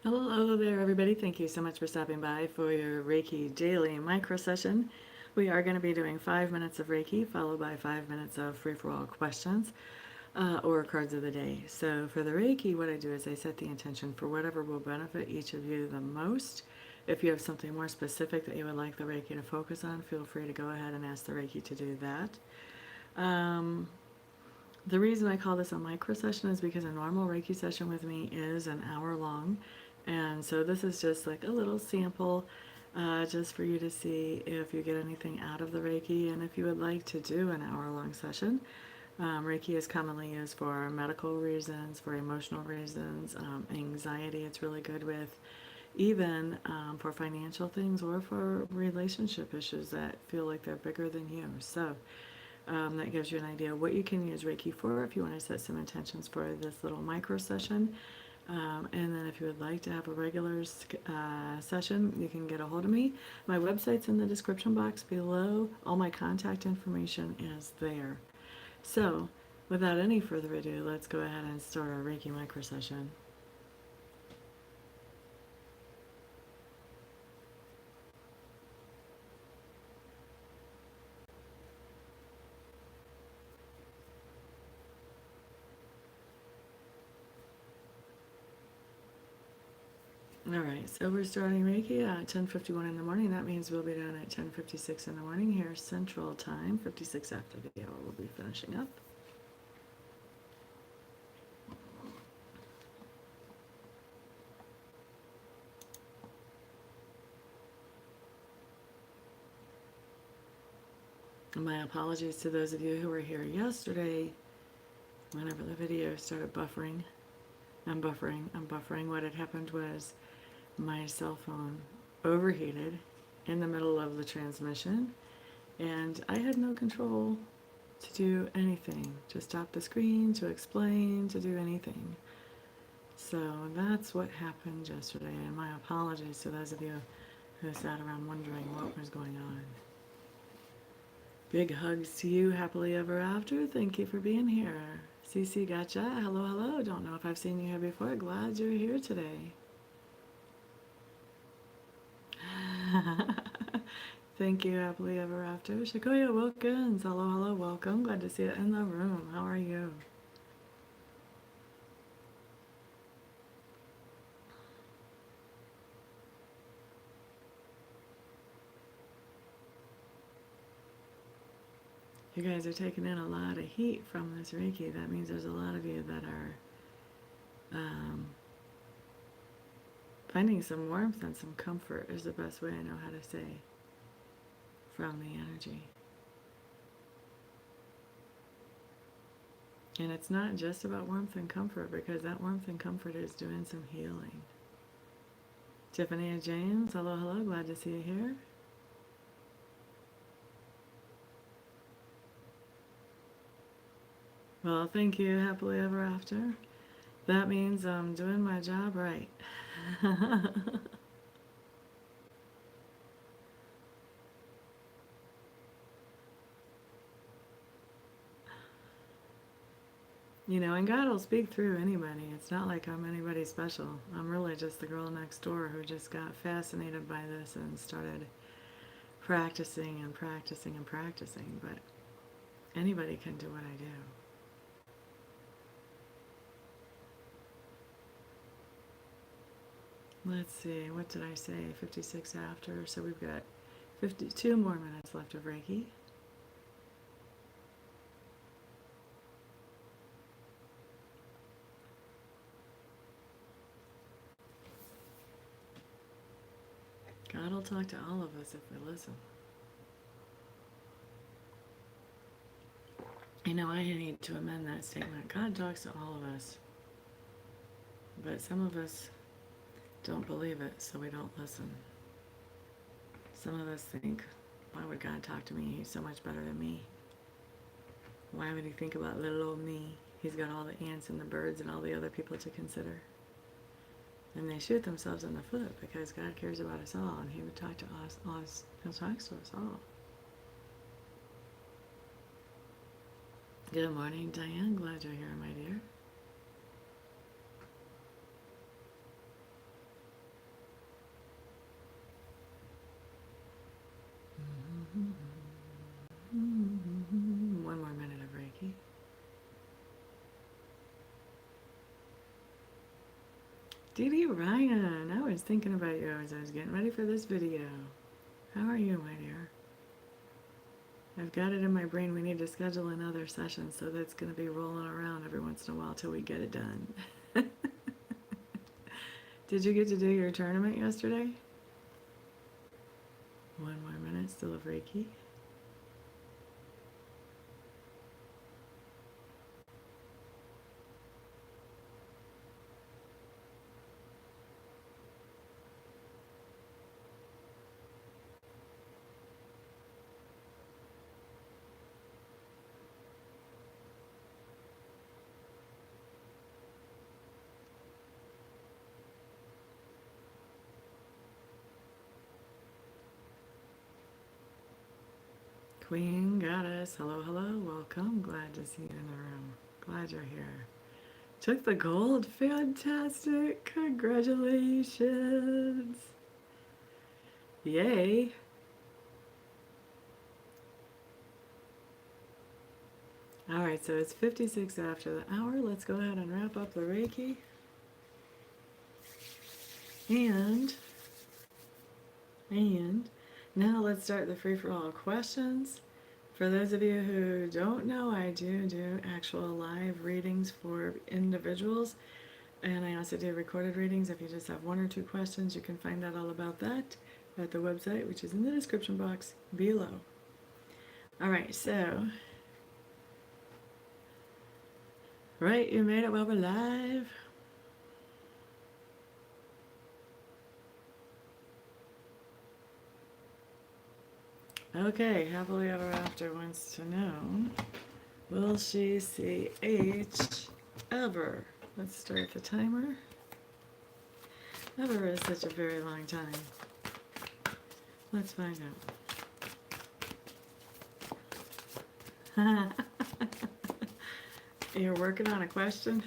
Hello there, everybody. Thank you so much for stopping by for your Reiki daily micro session. We are going to be doing 5 minutes of Reiki, followed by 5 minutes of free-for-all questions or cards of the day. So for the Reiki, what I do is I set the intention for whatever will benefit each of you the most. If you have something more specific that you would like the Reiki to focus on, feel free to go ahead and ask the Reiki to do that. Um, the reason I call this a micro session is because a normal Reiki session with me is an hour long. And so this is just like a little sample just for you to see if you get anything out of the Reiki. And if you would like to do an hour-long session, Reiki is commonly used for medical reasons, for emotional reasons, anxiety it's really good with, even for financial things or for relationship issues that feel like they're bigger than you. So that gives you an idea of what you can use Reiki for if you want to set some intentions for this little micro session. And then if you would like to have a regular session, you can get a hold of me. My website's in the description box below. All my contact information is there. So without any further ado, let's go ahead and start our Reiki micro session. All right, so we're starting Reiki at 10:51 in the morning. That means we'll be done at 10:56 in the morning here, Central Time. 56 after the hour, we'll be finishing up. My apologies to those of you who were here yesterday whenever the video started buffering. I'm buffering. What had happened was my cell phone overheated in the middle of the transmission, and I had no control to do anything, to stop the screen, to explain, to do anything. So that's what happened yesterday, and my apologies to those of you who sat around wondering what was going on. Big hugs to you, happily ever after. Thank you for being here. Cece, gotcha. Hello, hello. Don't know if I've seen you here before. Glad you're here today. Thank you, happily ever after. Shakoya Wilkins. Hello, hello, welcome. Glad to see you in the room. How are you? You guys are taking in a lot of heat from this Reiki. That means there's a lot of you that are finding some warmth and some comfort is the best way I know how to say from the energy. And it's not just about warmth and comfort, because that warmth and comfort is doing some healing. Tiffany and James, hello, hello, glad to see you here. Well, thank you, happily ever after. That means I'm doing my job right. You know, and God will speak through anybody. It's not like I'm anybody special. I'm really just the girl next door who just got fascinated by this and started practicing and practicing and practicing. But anybody can do what I do. Let's see, what did I say? 56 after. So we've got 52 more minutes left of Reiki. God will talk to all of us if we listen. You know, I need to amend that statement. God talks to all of us. But some of us don't believe it, so we don't listen. Some of us think, why would God talk to me? He's so much better than me. Why would he think about little old me? He's got all the ants and the birds and all the other people to consider. And they shoot themselves in the foot, because God cares about us all, and he would talk to us. He'll talk to us all. Good morning, Diane. Glad you're here, my dear. Dee Dee Ryan, I was thinking about you as I was getting ready for this video. How are you, my dear? I've got it in my brain we need to schedule another session, so that's going to be rolling around every once in a while till we get it done. Did you get to do your tournament yesterday? 1 more minute, still of Reiki. Queen Goddess, hello, hello, welcome. Glad to see you in the room. Glad you're here. Took the gold, fantastic. Congratulations. Yay. All right, so it's 56 after the hour. Let's go ahead and wrap up the Reiki. And now let's start the free-for-all questions. For those of you who don't know, I do actual live readings for individuals, and I also do recorded readings. If you just have 1 or 2 questions, you can find out all about that at the website, which is in the description box below. All right, so, right, you made it while we're live. Okay, happily ever after wants to know, will she see H ever? Let's start the timer. Ever is such a very long time. Let's find out. You're working on a question?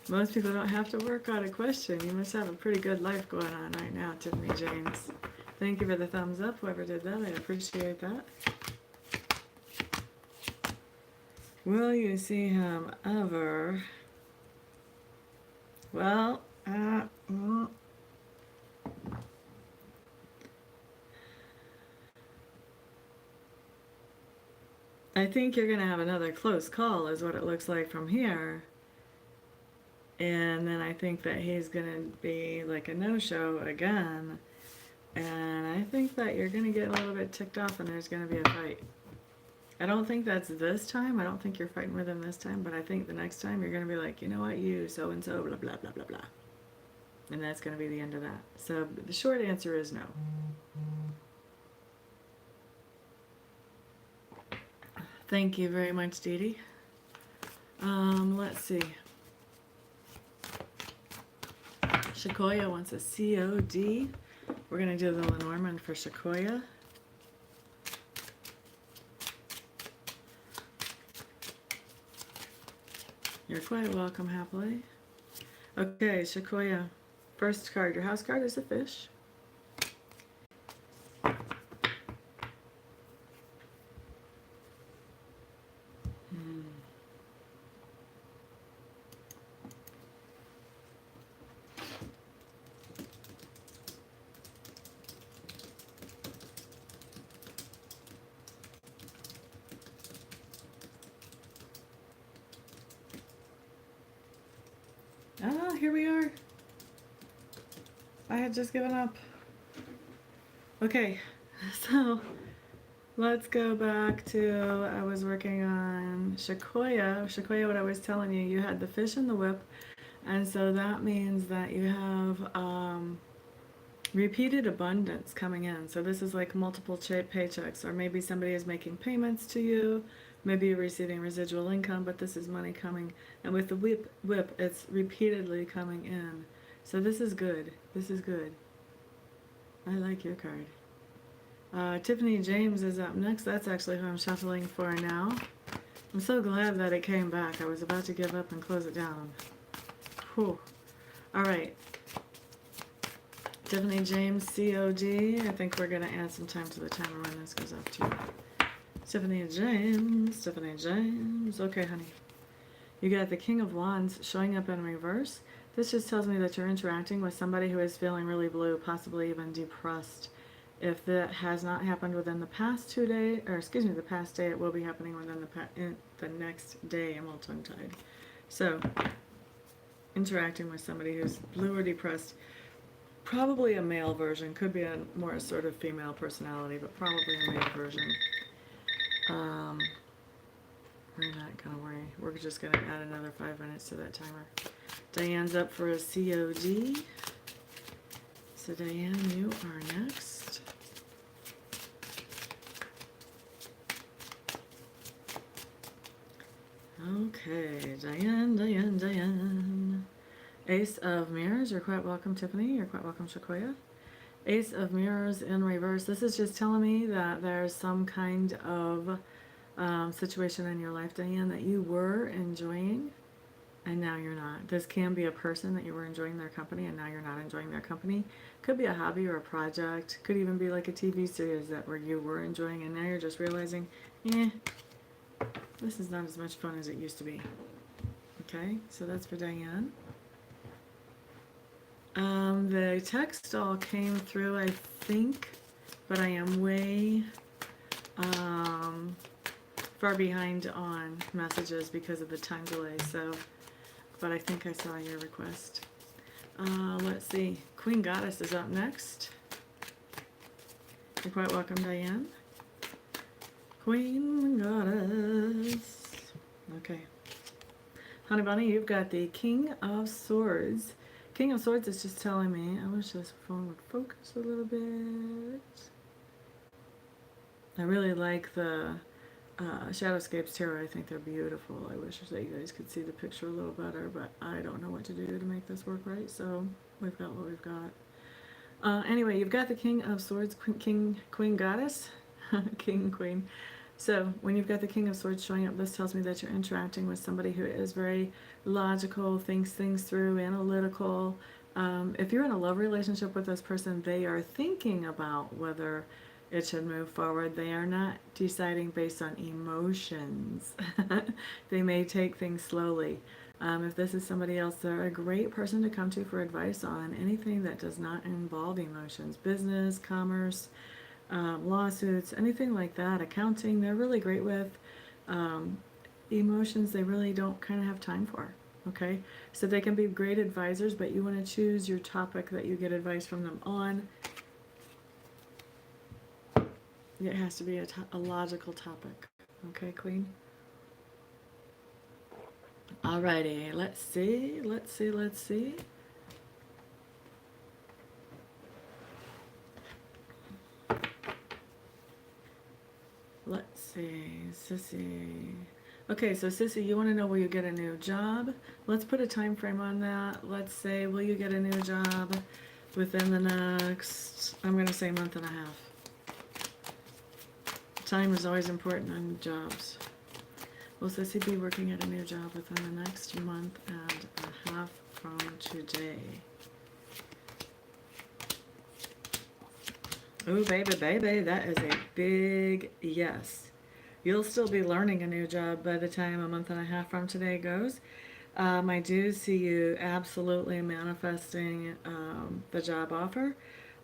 Most people don't have to work on a question. You must have a pretty good life going on right now, Tiffany James. Thank you for the thumbs up, whoever did that. I appreciate that. Will you see him ever? Well, I think you're going to have another close call is what it looks like from here. And then I think that he's going to be like a no-show again. And I think that you're going to get a little bit ticked off and there's going to be a fight. I don't think that's this time. I don't think you're fighting with him this time. But I think the next time you're going to be like, you know what, you so-and-so, blah, blah, blah, blah, blah. And that's going to be the end of that. So the short answer is no. Thank you very much, Dee Dee. Let's see. Shakoya wants a COD. We're going to do the Lenormand for Shakoya. You're quite welcome, happily. Okay, Shakoya. First card. Your house card is a fish. Ah, here we are. I had just given up. Okay, so let's go back to, I was working on Shakoya. Shakoya, what I was telling you, you had the fish in the whip, and so that means that you have repeated abundance coming in. So this is like multiple paychecks, or maybe somebody is making payments to you. Maybe you're receiving residual income, but this is money coming. And with the whip, it's repeatedly coming in. So this is good. This is good. I like your card. Tiffany James is up next. That's actually who I'm shuffling for now. I'm so glad that it came back. I was about to give up and close it down. Whew. All right. Tiffany James, COD. I think we're going to add some time to the timer when this goes up too. Tiffany James, Tiffany James. Okay, honey. You got the King of Wands showing up in reverse. This just tells me that you're interacting with somebody who is feeling really blue, possibly even depressed. If that has not happened within the past 2 days, or excuse me, the past day, it will be happening within the next day. I'm all tongue-tied. So, interacting with somebody who's blue or depressed, probably a male version, could be a more sort of female personality, but probably a male version. We're not gonna worry. We're just gonna add another 5 minutes to that timer. Diane's up for a COD. So Diane, you are next. Okay, Diane. Ace of Mirrors, you're quite welcome, Tiffany. You're quite welcome, Shakoya. Ace of Mirrors in reverse. This is just telling me that there's some kind of situation in your life, Diane, that you were enjoying and now you're not. This can be a person that you were enjoying their company and now you're not enjoying their company. Could be a hobby or a project. Could even be like a TV series that where you were enjoying and now you're just realizing, this is not as much fun as it used to be. Okay, so that's for Diane. The text all came through, I think, but I am way far behind on messages because of the time delay, so, but I think I saw your request. Let's see, Queen Goddess is up next. You're quite welcome, Diane. Queen Goddess. Okay. Honey Bunny, you've got the King of Swords. King of Swords is just telling me, I wish this phone would focus a little bit. I really like the Shadowscapes Tarot. I think they're beautiful. I wish that you guys could see the picture a little better, but I don't know what to do to make this work right, so we've got what we've got. Anyway, you've got the King of Swords, Queen Goddess, King, Queen. So when you've got the King of Swords showing up, this tells me that you're interacting with somebody who is very logical, thinks things through, analytical. If you're in a love relationship with this person, they are thinking about whether it should move forward. They are not deciding based on emotions. They may take things slowly. If this is somebody else, they're a great person to come to for advice on anything that does not involve emotions. Business, commerce, lawsuits, anything like that, accounting, they're really great with. Emotions, they really don't kind of have time for. Okay, so they can be great advisors, but you want to choose your topic that you get advice from them on. It has to be a logical topic. Okay, Queen? Alrighty, let's see. Let's see. Let's see, Sissy. Okay, so Sissy, you want to know will you get a new job? Let's put a time frame on that. Let's say, will you get a new job within the next, I'm going to say month and a half. Time is always important on jobs. Will Sissy be working at a new job within the next month and a half from today? Oh, baby, that is a big yes. You'll still be learning a new job by the time a month and a half from today goes. I do see you absolutely manifesting the job offer.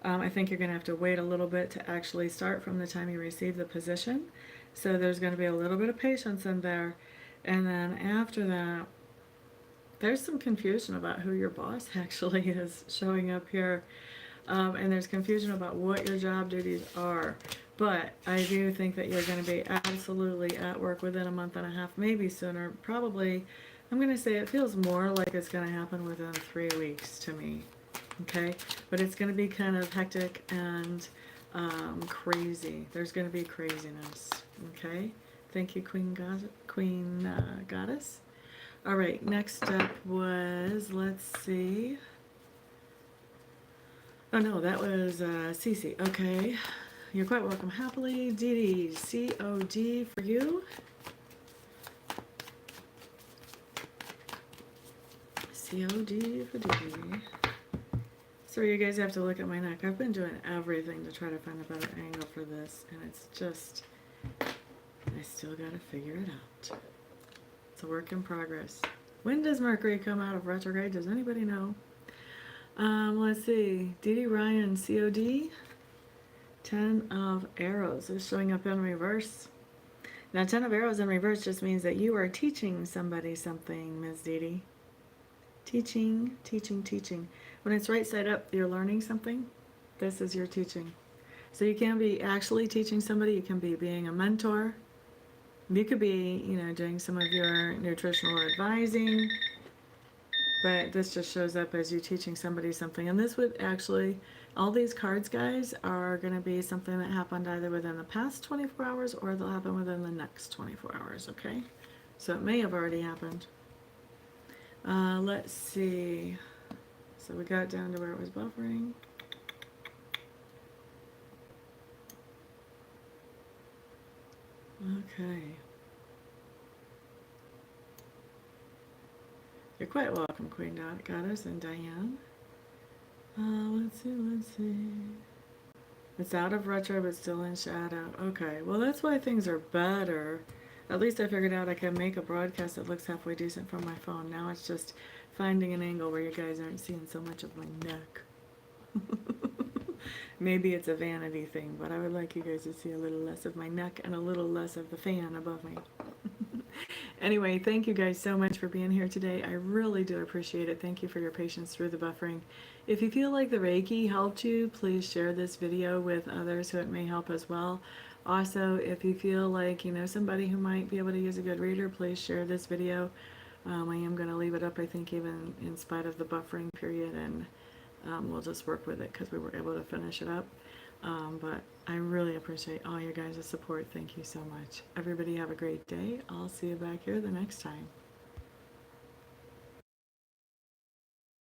I think you're going to have to wait a little bit to actually start from the time you receive the position. So there's going to be a little bit of patience in there. And then after that, there's some confusion about who your boss actually is showing up here. And there's confusion about what your job duties are. But I do think that you're going to be absolutely at work within a month and a half, maybe sooner. Probably, I'm going to say it feels more like it's going to happen within 3 weeks to me. Okay? But it's going to be kind of hectic and crazy. There's going to be craziness. Okay? Thank you, Queen Goddess. All right, next up was, let's see. Oh no, that was Cece. Okay, you're quite welcome. Happily, Dee Dee, COD for you. COD for Dee Dee. Sorry, you guys have to look at my neck. I've been doing everything to try to find a better angle for this, and it's just, I still gotta figure it out. It's a work in progress. When does Mercury come out of retrograde? Does anybody know? Let's see. Dee Dee Ryan, COD. 10 of Arrows is showing up in reverse. Now, 10 of Arrows in reverse just means that you are teaching somebody something, Ms. Dee Dee. Teaching, teaching, teaching. When it's right side up, you're learning something. This is your teaching. So you can be actually teaching somebody. You can be being a mentor. You could be, doing some of your nutritional advising. But this just shows up as you teaching somebody something. And this would actually, all these cards, guys, are going to be something that happened either within the past 24 hours or they'll happen within the next 24 hours, okay? So it may have already happened. Let's see. So we got down to where it was buffering. Okay. You're quite welcome, Queen Goddess and Diane. Let's see. It's out of retro, but still in shadow. Okay, well that's why things are better. At least I figured out I can make a broadcast that looks halfway decent from my phone. Now it's just finding an angle where you guys aren't seeing so much of my neck. Maybe it's a vanity thing, but I would like you guys to see a little less of my neck and a little less of the fan above me. Anyway, thank you guys so much for being here today. I really do appreciate it. Thank you for your patience through the buffering. If you feel like the Reiki helped you, please share this video with others who it may help as well. Also, if you feel like somebody who might be able to use a good reader, please share this video. I am going to leave it up, I think, even in spite of the buffering period, and we'll just work with it because we were able to finish it up. But I really appreciate all your guys' support. Thank you so much. Everybody have a great day. I'll see you back here the next time.